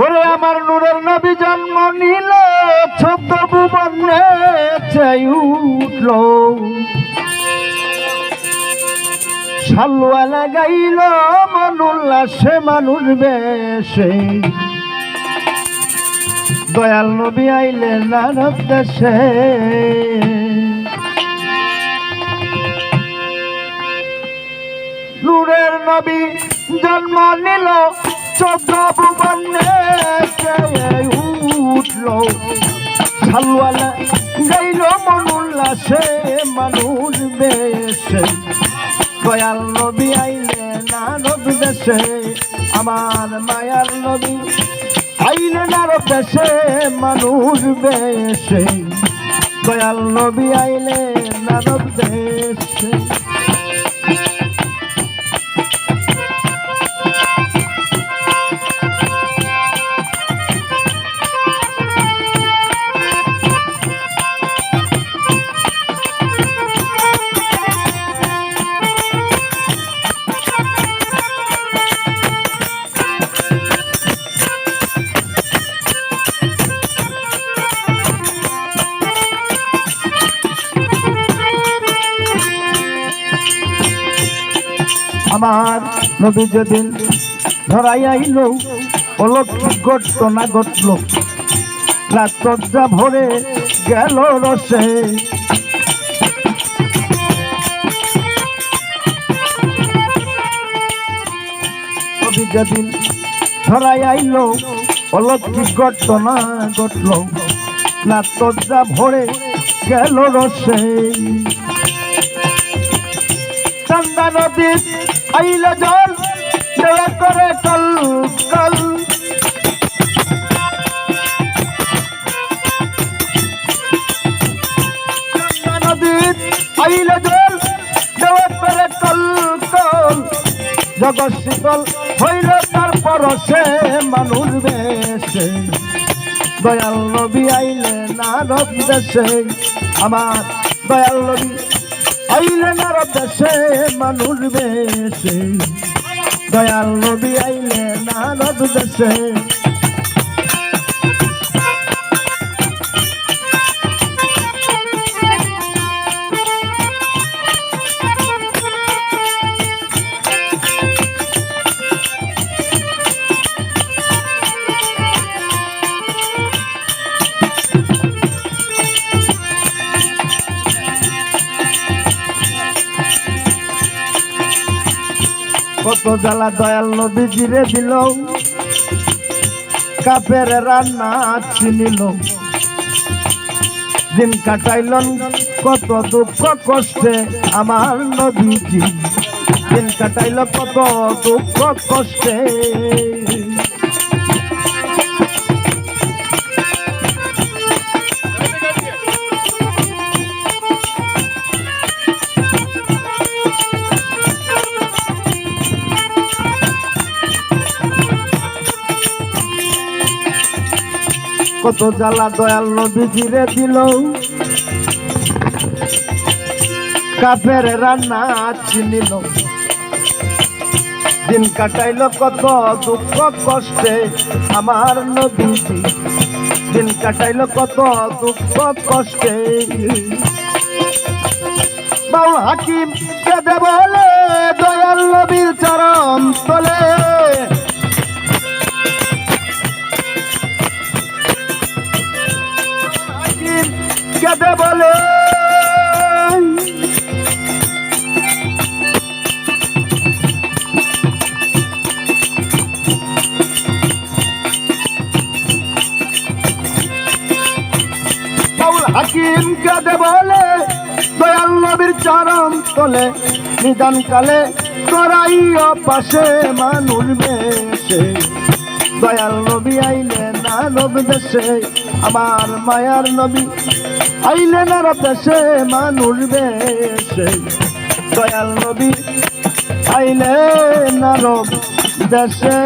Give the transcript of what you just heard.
ওরে আমার নূরের নবী জন্ম নিল, 14 ভুবনে চাই উঠল, শালওয়ালা গাইল মন উল্লাসে মানুষ বেশে, দয়াল নবী আইলেন মানব দেশে। নূরের নবী জন্ম নিল, 14 ভুবনে উঠল, শালওয়ালা গাইল মন উল্লাসে মানুষ বেশে, দয়াল নবী আইলেন মানব দেশে। আমার মায়ার নবী আইলেন মানব দেশে মানুষ বেশে, দয়াল নবী আইলেন মানব দেশে। আমার নবী যেদিন ধরাই আইল, অলৌকিক ঘটনা ঘটল, রাত্রজা ভরে গেল রসে। নবী যেদিন ধরাই আইল, অলৌকিক ঘটনা ঘটল, রাত্রজা ভরে গেল রসে। গঙ্গা নদী আইল জল দেওয়া করে কল কল, গঙ্গা নদী আইল জল দেওয়া করে কল কল, জগৎ শীতল হইল তার পরশে মানুষ বেশে, দয়াল নবী আইলেন মানব দেশে। আমার দয়াল নবী আইলেন মানব দেশে মানুষ বেশে, দয়াল নবী আইলেন মানব দেশে। কত জ্বালা দয়াল নবী জিরে দিল, কাপের রান্না চিনিল, দিন কাটাইলেন কত দুঃখ কষ্টে আমার নবীজি, দিন কাটাইল কত দুঃখ কষ্টে। কত জ্বালা দয়াল নবী জিরে দিল, কাফের রান্না চিনিল, দিন কাটাইল কত দুঃখ কষ্টে আমার নবীজি, দিন কাটাইল কত দুঃখ কষ্টে। বাউ হাকিম কেঁদে বলে দয়াল নবীর চরণ তলে, কেঁদে বলে হাকিম কেঁদে বলে দয়াল নবীর চরণ তলে, নিদান কালে করাইও পাশে মানুষ বেশে, দয়াল নবী আইলেন মানব দেশে। আমার মায়ার নবী আইলেন মানব দেশে মানুষ বেশে, দয়াল নবী আইলেন মানব দেশে।